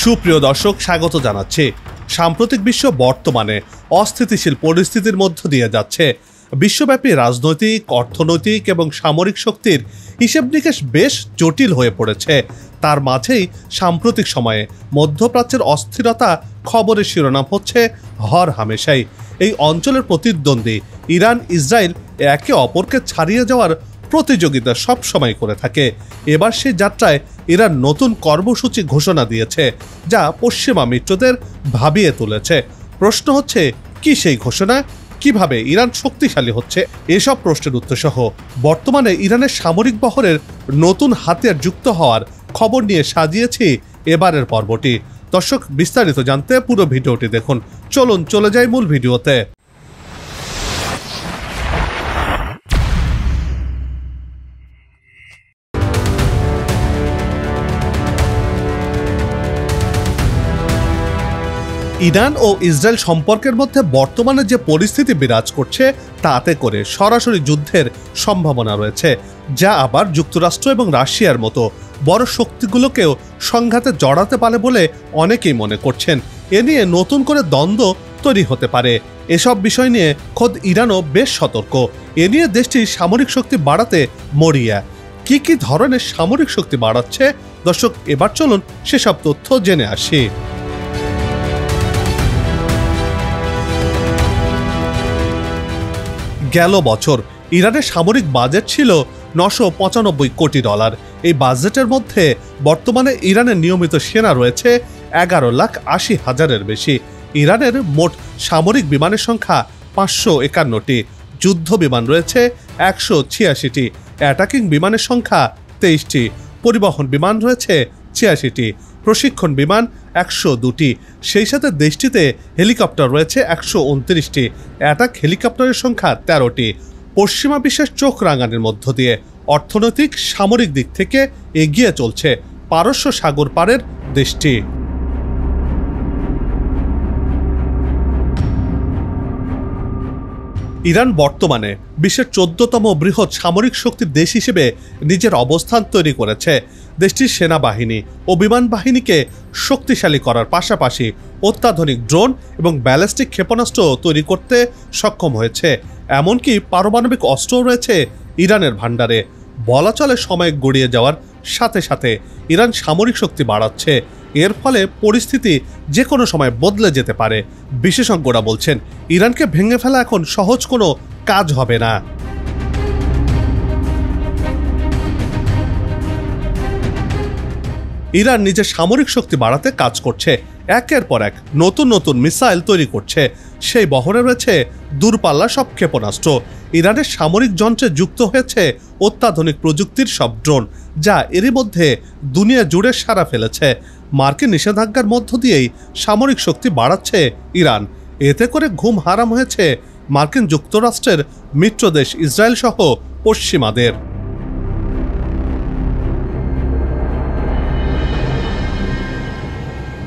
সুপ্রিয় দর্শক, স্বাগত জানাচ্ছি। সাম্প্রতিক বিশ্ব বর্তমানে অস্থিতিশীল পরিস্থিতির মধ্য দিয়ে যাচ্ছে। বিশ্বব্যাপী রাজনৈতিক, অর্থনৈতিক এবং সামরিক শক্তির হিসেব নিকেশ বেশ জটিল হয়ে পড়েছে। তার মাঝেই সাম্প্রতিক সময়ে মধ্যপ্রাচ্যের অস্থিরতা খবরের শিরোনাম হচ্ছে হর হামেশাই। এই অঞ্চলের প্রতিদ্বন্দ্বী ইরান ইসরায়েল একে অপরকে ছাড়িয়ে যাওয়ার প্রতিযোগিতা সবসময় করে থাকে। এবার সেই যাত্রায় ইরান নতুন কর্মসূচি ঘোষণা দিয়েছে, যা পশ্চিমা মিত্রদের ভাবিয়ে তুলেছে। প্রশ্ন হচ্ছে, কি সেই ঘোষণা? কিভাবে ইরান শক্তিশালী হচ্ছে? এসব প্রশ্নের উত্তর সহ বর্তমানে ইরানের সামরিক বহরের নতুন হাতিয়ার যুক্ত হওয়ার খবর নিয়ে সাজিয়েছি এবারের পর্বটি। দর্শক, বিস্তারিত জানতে পুরো ভিডিওটি দেখুন। চলুন চলে যাই মূল ভিডিওতে। ইরান ও ইসরায়েল সম্পর্কের মধ্যে বর্তমানে যে পরিস্থিতি বিরাজ করছে, তাতে করে সরাসরি যুদ্ধের সম্ভাবনা রয়েছে, যা আবার যুক্তরাষ্ট্র এবং রাশিয়ার মতো বড় শক্তিগুলোকেও সংঘাতে জড়াতে পারে বলে অনেকেই মনে করছেন। এ নিয়ে নতুন করে দ্বন্দ্ব তৈরি হতে পারে। এসব বিষয় নিয়ে খোদ ইরানও বেশ সতর্ক। এ নিয়ে দেশটির সামরিক শক্তি বাড়াতে মরিয়া। কি কি ধরনের সামরিক শক্তি বাড়াচ্ছে? দর্শক, এবার চলুন সেসব তথ্য জেনে আসি। গেল বছর ইরানের সামরিক বাজেট ছিল $995 কোটি। এই বাজেটের মধ্যে বর্তমানে ইরানের নিয়মিত সেনা রয়েছে 11,80,000-এর বেশি। ইরানের মোট সামরিক বিমানের সংখ্যা 551টি, যুদ্ধ বিমান রয়েছে 186টি, অ্যাটাকিং বিমানের সংখ্যা 23টি, পরিবহন বিমান রয়েছে 86টি, প্রশিক্ষণ বিমান 102টি। সেই সাথে দেশটিতে হেলিকপ্টার রয়েছে 129টি, অ্যাটাক হেলিকপ্টারের সংখ্যা 13টি। পশ্চিমা বিশ্বের চোখ রাঙানোর মধ্য দিয়ে অর্থনৈতিক, সামরিক দিক থেকে এগিয়ে চলছে পারস্য সাগর পারের দেশটি। ইরান বর্তমানে বিশ্বের 14তম বৃহৎ সামরিক শক্তির দেশ হিসেবে নিজের অবস্থান তৈরি করেছে। দেশটির সেনাবাহিনী ও বিমান বাহিনীকে শক্তিশালী করার পাশাপাশি অত্যাধুনিক ড্রোন এবং ব্যালিস্টিক ক্ষেপণাস্ত্র তৈরি করতে সক্ষম হয়েছে। এমনকি পারমাণবিক অস্ত্রও রয়েছে ইরানের ভাণ্ডারে। বলা চলে, সময় গড়িয়ে যাওয়ার সাথে সাথে ইরান সামরিক শক্তি বাড়াচ্ছে। এর ফলে পরিস্থিতি যে কোনো সময় বদলে যেতে পারে। বিশেষজ্ঞরা বলছেন, ইরানকে ভেঙে ফেলা এখন সহজ কোনো কাজ হবে না। ইরান নিজের সামরিক শক্তি বাড়াতে কাজ করছে। একের পর এক নতুন নতুন মিসাইল তৈরি করছে। সেই বহরে রয়েছে দূরপাল্লা সব ক্ষেপণাস্ত্র। ইরানের সামরিক যন্ত্রে যুক্ত হয়েছে অত্যাধুনিক প্রযুক্তির সব ড্রোন, যা এরই মধ্যে দুনিয়া জুড়ে সাড়া ফেলেছে। মার্কিন নিষেধাজ্ঞার মধ্য দিয়েই সামরিক শক্তি বাড়াচ্ছে ইরান। এতে করে ঘুম হারাম হয়েছে মার্কিন যুক্তরাষ্ট্রের মিত্রদেশ ইসরায়েল সহ পশ্চিমাদের।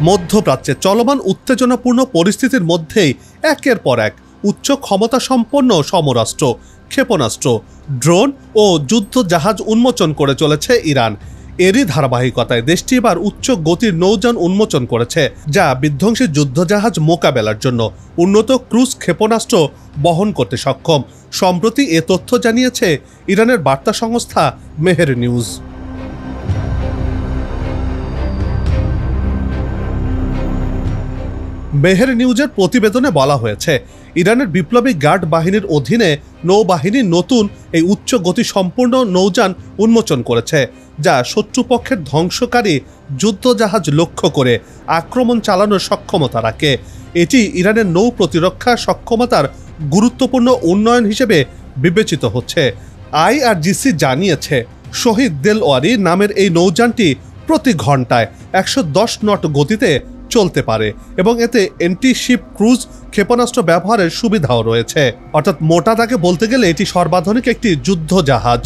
মধ্যপ্রাচ্যে চলমান উত্তেজনাপূর্ণ পরিস্থিতির মধ্যেই একের পর এক উচ্চ ক্ষমতা সম্পন্ন সমরাস্ত্র, ক্ষেপণাস্ত্র, ড্রোন ও যুদ্ধ জাহাজ উন্মোচন করে চলেছে ইরান। এরই ধারাবাহিকতায় দেশটি এবার উচ্চ গতির নৌযান উন্মোচন করেছে, যা বিধ্বংসী যুদ্ধজাহাজ মোকাবেলার জন্য উন্নত ক্রুজ ক্ষেপণাস্ত্র বহন করতে সক্ষম। সম্প্রতি এ তথ্য জানিয়েছে ইরানের বার্তা সংস্থা মেহের নিউজ। মেহের নিউজের প্রতিবেদনে বলা হয়েছে, ইরানের বিপ্লবী গার্ড বাহিনীর অধীনে নৌবাহিনী নতুন এই উচ্চ গতি সম্পূর্ণ নৌযান উন্মোচন করেছে, যা শত্রুপক্ষের ধ্বংসকারী যুদ্ধজাহাজ লক্ষ্য করে আক্রমণ চালানোর সক্ষমতা রাখে। এটি ইরানের নৌ প্রতিরক্ষা সক্ষমতার গুরুত্বপূর্ণ উন্নয়ন হিসেবে বিবেচিত হচ্ছে। IRGC জানিয়েছে, শহীদ দেলওয়ারি নামের এই নৌযানটি প্রতি ঘন্টায় 110 নট গতিতে চলতে পারে এবং এতে অ্যান্টি-শিপ ক্রুজ ক্ষেপণাস্ত্র ব্যবহারের সুবিধাও রয়েছে। অর্থাৎ মোটা দাগে বলতে গেলে এটি সর্বাধুনিক একটি যুদ্ধ জাহাজ।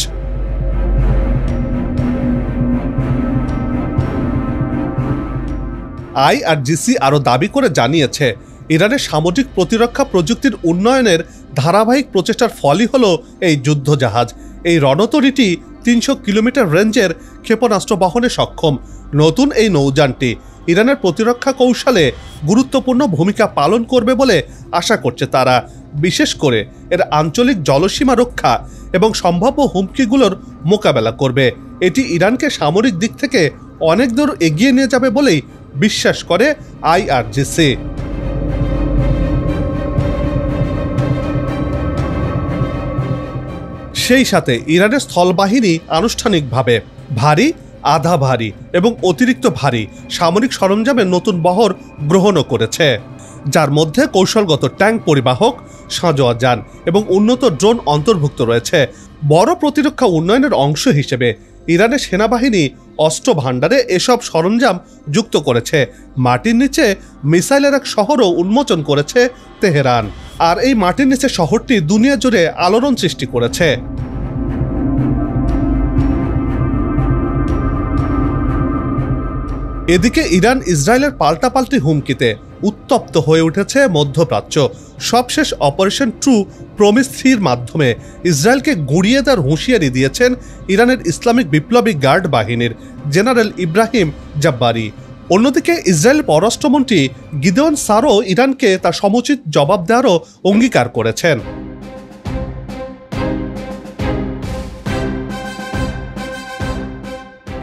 IRGC আরও দাবি করে জানিয়েছে, ইরানের সামরিক প্রতিরক্ষা প্রযুক্তির উন্নয়নের ধারাবাহিক প্রচেষ্টার ফলই হল এই যুদ্ধ জাহাজ। এই রণতরীটি 300 কিলোমিটার রেঞ্জের ক্ষেপণাস্ত্র বহনে সক্ষম। নতুন এই নৌযানটি ইরানের প্রতিরক্ষা কৌশলে গুরুত্বপূর্ণ ভূমিকা পালন করবে বলে আশা করছে তারা, বিশেষ করে এর আঞ্চলিক জলসীমা রক্ষা এবং সম্ভাব্য হুমকিগুলোর মোকাবেলা করবে। এটি ইরানকে সামরিক দিক থেকে অনেক দূর এগিয়ে নিয়ে যাবে বলেই বিশ্বাস করে আইআরজিসি। সেই সাথে ইরানের স্থলবাহিনী আনুষ্ঠানিকভাবে ভারী, আধা ভারী এবং অতিরিক্ত ভারী সামরিক সরঞ্জামের নতুন বহর গ্রহণও করেছে, যার মধ্যে কৌশলগত ট্যাঙ্ক পরিবাহক, সাঁজোয়া যান এবং উন্নত ড্রোন অন্তর্ভুক্ত রয়েছে। বড় প্রতিরক্ষা উন্নয়নের অংশ হিসেবে ইরানের সেনাবাহিনী অস্ত্র ভাণ্ডারে এসব সরঞ্জাম যুক্ত করেছে। মাটির নিচে মিসাইলের এক শহরও উন্মোচন করেছে তেহরান, আর এই মাটির নিচে শহরটি দুনিয়া জুড়ে আলোড়ন সৃষ্টি করেছে। এদিকে ইরান ইসরায়েলের পাল্টাপাল্টি হুমকিতে উত্তপ্ত হয়ে উঠেছে মধ্যপ্রাচ্য। সবশেষ অপারেশন ট্রু প্রমিস 3-র মাধ্যমে ইসরায়েলকে গুঁড়িয়ে দেওয়ার হুঁশিয়ারি দিয়েছেন ইরানের ইসলামিক বিপ্লবী গার্ড বাহিনীর জেনারেল ইব্রাহিম জাব্বারি। অন্যদিকে ইসরায়েল পররাষ্ট্রমন্ত্রী গিদেওন সারও ইরানকে তার সমুচিত জবাব দেওয়ারও অঙ্গীকার করেছেন।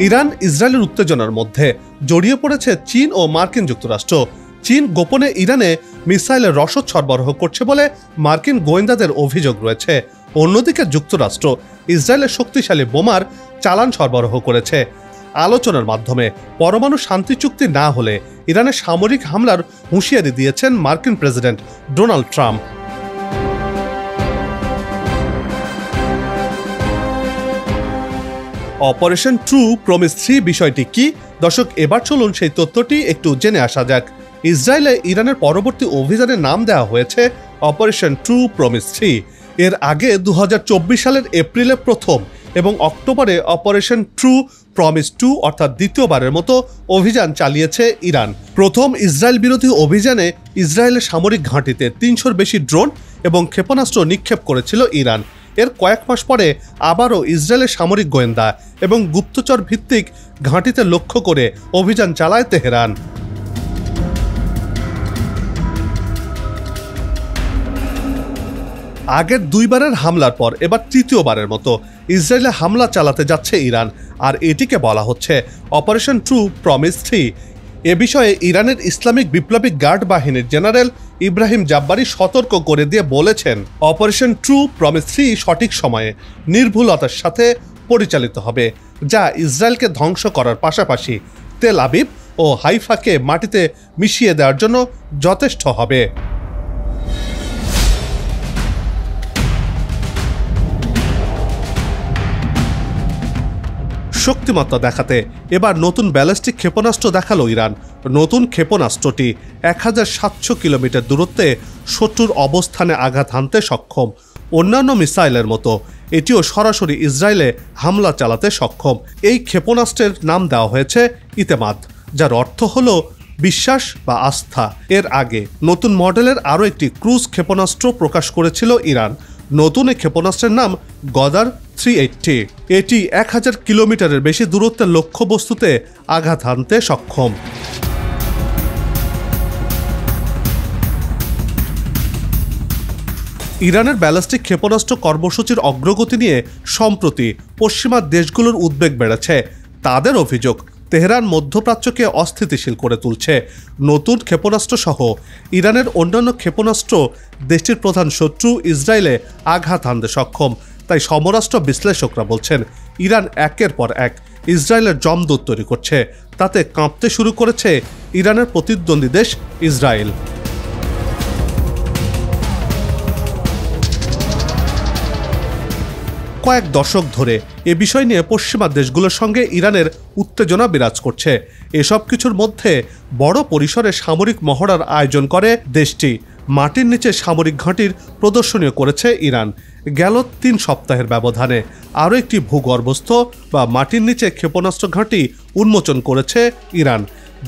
ইরান ইসরায়েলের উত্তেজনার মধ্যে জড়িয়ে পড়েছে চীন ও মার্কিন যুক্তরাষ্ট্র। চীন গোপনে ইরানে মিসাইলের রসদ সরবরাহ করছে বলে মার্কিন গোয়েন্দাদের অভিযোগ রয়েছে। অন্যদিকে যুক্তরাষ্ট্র ইসরায়েলের শক্তিশালী বোমার চালান সরবরাহ করেছে। আলোচনার মাধ্যমে পরমাণু শান্তি চুক্তি না হলে ইরানের সামরিক হামলার হুঁশিয়ারি দিয়েছেন মার্কিন president Donald Trump. Operation true promise 3 বিষয়টি কি দর্শক, এবার চলুন সেই তথ্যটি একটু জেনে আসা যাক। ইসরায়েলে ইরানের পরবর্তী অভিযানের নাম দেওয়া হয়েছে অপারেশন ট্রু প্রমিস 3। এর আগে 2024 সালের এপ্রিলে প্রথম এবং অক্টোবরে অপারেশন ট্রু প্রমিস 2 অর্থাৎ দ্বিতীয়বারের মতো অভিযান চালিয়েছে ইরান। প্রথম ইসরায়েল বিরোধী অভিযানে ইসরায়েলের সামরিক ঘাঁটিতে 300-র বেশি ড্রোন এবং ক্ষেপণাস্ত্র নিক্ষেপ করেছিল ইরান। এর কয়েক মাস পরে আবারও ইসরায়েলের সামরিক গোয়েন্দা এবং গুপ্তচর ভিত্তিক ঘাঁটিতে লক্ষ্য করে অভিযান চালায় তেহরান। আগের দুইবারের হামলার পর এবার তৃতীয়বারের মতো ইসরায়েলে হামলা চালাতে যাচ্ছে ইরান, আর এটিকে বলা হচ্ছে অপারেশন ট্রু প্রমিস 3। এ বিষয়ে ইরানের ইসলামিক বিপ্লবী গার্ড বাহিনীর জেনারেল ইব্রাহিম জাব্বারি সতর্ক করে দিয়ে বলেছেন, অপারেশন ট্রু প্রমিস 3 সঠিক সময়ে নির্ভুলতার সাথে পরিচালিত হবে, যা ইসরায়েলকে ধ্বংস করার পাশাপাশি তেল আবিব ও হাইফাকে মাটিতে মিশিয়ে দেওয়ার জন্য যথেষ্ট হবে। শক্তিমত্তা দেখাতে এবার নতুন ব্যালিস্টিক ক্ষেপণাস্ত্র দেখালো ইরান। নতুন ক্ষেপণাস্ত্রটি 1700 কিলোমিটার দূরত্বে শত্রুর অবস্থানে আঘাত হানতে সক্ষম। অন্যান্য মিসাইলের মতো এটিও সরাসরি ইসরায়েলে হামলা চালাতে সক্ষম। এই ক্ষেপণাস্ত্রের নাম দেওয়া হয়েছে ইতেমাদ, যার অর্থ হল বিশ্বাস বা আস্থা। এর আগে নতুন মডেলের আরও একটি ক্রুজ ক্ষেপণাস্ত্র প্রকাশ করেছিল ইরান। নতুন এই ক্ষেপণাস্ত্রের নাম গদার 380। এটি 1000 কিলোমিটারের বেশি দূরত্বের লক্ষ্যবস্তুতে আঘাত হানতে সক্ষম। ইরানের ব্যালিস্টিক ক্ষেপণাস্ত্র কর্মসূচির অগ্রগতি নিয়ে সম্প্রতি পশ্চিমা দেশগুলোর উদ্বেগ বেড়েছে। তাদের অভিযোগ, তেহরান মধ্যপ্রাচ্যকে অস্থিতিশীল করে তুলছে। নতুন ক্ষেপণাস্ত্র সহ ইরানের অন্যান্য ক্ষেপণাস্ত্র দেশটির প্রধান শত্রু ইসরায়েলে আঘাত হানতে সক্ষম। তাই সমরাষ্ট্র বিশ্লেষকরা বলছেন, ইরান একের পর এক ইসরায়েলের জমদূত তৈরি করছে। তাতে কাঁপতে শুরু করেছে ইরানের প্রতিদ্বন্দ্বী দেশ ইসরায়েল। কয়েক দশক ধরে এ বিষয় নিয়ে পশ্চিমা দেশগুলোর সঙ্গে ইরানের উত্তেজনা বিরাজ করছে। এসব কিছুর মধ্যে বড় পরিসরে সামরিক মহড়ার আয়োজন করে দেশটি। মাটির নিচে সামরিক ঘাঁটির প্রদর্শনীয় করেছে ইরান। গেল 3 সপ্তাহের ব্যবধানে আরও একটি ভূগর্ভস্থ বা মাটির নিচে ক্ষেপণাস্ত্র ঘাঁটি উন্মোচন করেছে ইরান।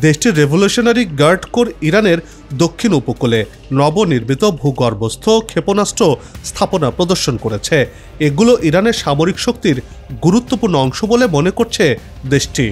দেশটির রেভলিউশনারি গার্ড কোর ইরানের দক্ষিণ উপকূলে নবনির্মিত ভূগর্ভস্থ ক্ষেপণাস্ত্র স্থাপনা প্রদর্শন করেছে। এগুলো ইরানের সামরিক শক্তির গুরুত্বপূর্ণ অংশ বলে মনে করছে দেশটি।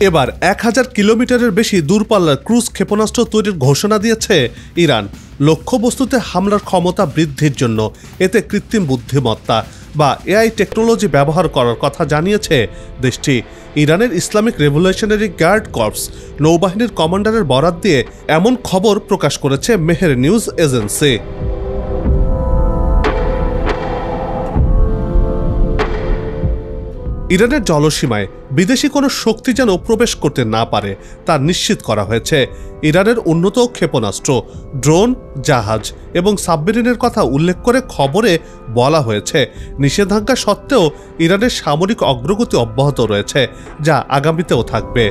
এবার 1000 কিলোমিটারের বেশি দূরপাল্লার ক্রুজ ক্ষেপণাস্ত্র তৈরির ঘোষণা দিয়েছে ইরান। লক্ষ্যবস্তুতে হামলার ক্ষমতা বৃদ্ধির জন্য এতে কৃত্রিম বুদ্ধিমত্তা বা এআই টেকনোলজি ব্যবহার করার কথা জানিয়েছে দেশটি। ইরানের ইসলামিক রেভলিউশনারি গার্ড কর্পস নৌবাহিনীর কমান্ডারের বরাত দিয়ে এমন খবর প্রকাশ করেছে মেহের নিউজ এজেন্সি। ইরানের জলসীমায় বিদেশি কোনো শক্তি যেন প্রবেশ করতে না পারে তা নিশ্চিত করা হয়েছে। ইরানের উন্নত ক্ষেপণাস্ত্র, ড্রোন, জাহাজ এবং সাবমেরিনের কথা উল্লেখ করে খবরে বলা হয়েছে নিষেধাজ্ঞা সত্ত্বেও ইরানের সামরিক অগ্রগতি অব্যাহত রয়েছে, যা আগামীতেও থাকবে।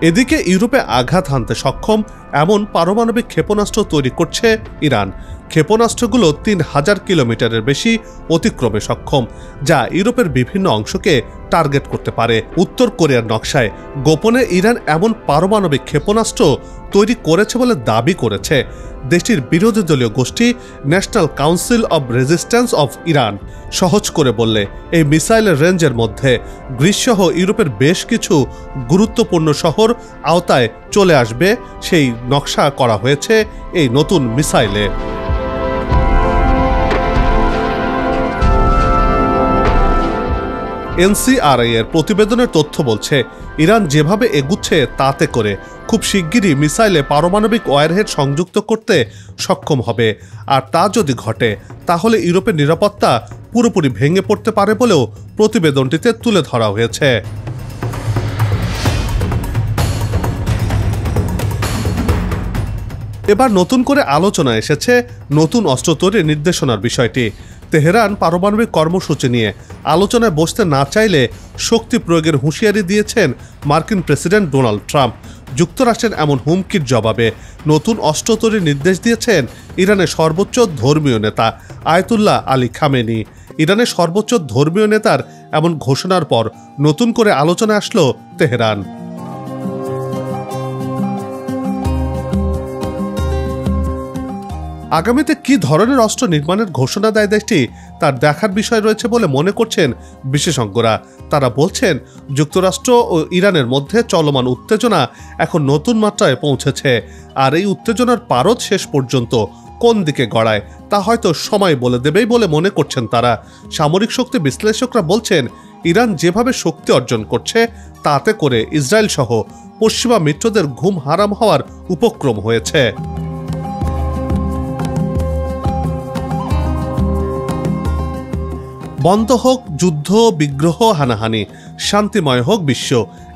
এদিকে ইউরোপে আঘাত হানতে সক্ষম এমন পারমাণবিক ক্ষেপণাস্ত্র তৈরি করছে ইরান। ক্ষেপণাস্ত্রগুলো 3000 কিলোমিটারের বেশি অতিক্রমে সক্ষম, যা ইউরোপের বিভিন্ন অংশকে টার্গেট করতে পারে। উত্তর কোরিয়ার নকশায় গোপনে ইরান এমন পারমাণবিক ক্ষেপণাস্ত্র তৈরি করেছে বলে দাবি করেছে দেশটির বিরোধী দলীয় গোষ্ঠী national council of resistance of Iran. সহজ করে বললে এই মিসাইলের রেঞ্জের মধ্যে গ্রিসসহ ইউরোপের বেশ কিছু গুরুত্বপূর্ণ শহর আওতায় চলে আসবে সেই নকশা করা হয়েছে এই নতুন মিসাইলে। এনসিআরআই এর প্রতিবেদনের তথ্য বলছে ইরান যেভাবে এগুচ্ছে তাতে করে খুব শিগগিরই মিসাইলে পারমাণবিক ওয়ারহেড সংযুক্ত করতে সক্ষম হবে। আর তা যদি ঘটে তাহলে ইউরোপের নিরাপত্তা পুরোপুরি ভেঙে পড়তে পারে বলেও প্রতিবেদনটিতে তুলে ধরা হয়েছে। এবার নতুন করে আলোচনা এসেছে নতুন অস্ত্র তৈরির নির্দেশনার বিষয়টি। তেহরান পারমাণবিক কর্মসূচি নিয়ে আলোচনায় বসতে না চাইলে শক্তি প্রয়োগের হুঁশিয়ারি দিয়েছেন মার্কিন প্রেসিডেন্ট ডোনাল্ড ট্রাম্প। যুক্তরাষ্ট্রের এমন হুমকির জবাবে নতুন অস্ত্র তৈরির নির্দেশ দিয়েছেন ইরানের সর্বোচ্চ ধর্মীয় নেতা আয়াতুল্লাহ আলী খামেনি। ইরানের সর্বোচ্চ ধর্মীয় নেতার এমন ঘোষণার পর নতুন করে আলোচনা আসলো তেহরান। আগামীতে কি ধরনের অস্ত্র নির্মাণের ঘোষণা দেয় দেশটি তার দেখার বিষয় রয়েছে বলে মনে করছেন বিশেষজ্ঞরা। তারা বলছেন যুক্তরাষ্ট্র ও ইরানের মধ্যে চলমান উত্তেজনা এখন নতুন মাত্রায় পৌঁছেছে, আর এই উত্তেজনার পারদ শেষ পর্যন্ত কোন দিকে গড়ায় তা হয়তো সময় বলে দেবেই বলে মনে করছেন তারা। সামরিক শক্তি বিশ্লেষকরা বলছেন ইরান যেভাবে শক্তি অর্জন করছে তাতে করে ইসরায়েল সহ পশ্চিমা মিত্রদের ঘুম হারাম হওয়ার উপক্রম হয়েছে। বন্ধ হোক যুদ্ধ, বিগ্রহ, হানাহানি, শান্তিময় হোক বিশ্ব,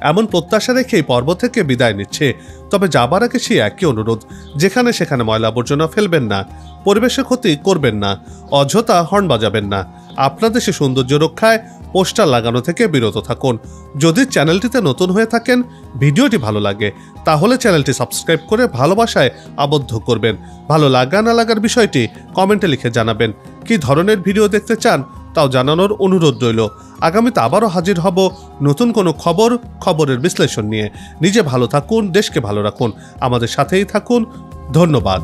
এমন প্রত্যাশা রেখেই পর্ব থেকে বিদায় নিচ্ছে। তবে যাবার আগে সেই একই অনুরোধ, যেখানে সেখানে ময়লা আবর্জনা ফেলবেন না, পরিবেশের ক্ষতি করবেন না, অযথা হর্ন বাজাবেন না, আপনার দেশে সৌন্দর্য রক্ষায় পোস্টার লাগানো থেকে বিরত থাকুন। যদি চ্যানেলটিতে নতুন হয়ে থাকেন, ভিডিওটি ভালো লাগে তাহলে চ্যানেলটি সাবস্ক্রাইব করে ভালোবাসায় আবদ্ধ করবেন। ভালো লাগা না লাগার বিষয়টি কমেন্টে লিখে জানাবেন। কি ধরনের ভিডিও দেখতে চান তাও জানানোর অনুরোধ রইল। আগামীতে আবারও হাজির হব নতুন কোনো খবরের বিশ্লেষণ নিয়ে। নিজে ভালো থাকুন, দেশকে ভালো রাখুন, আমাদের সাথেই থাকুন। ধন্যবাদ।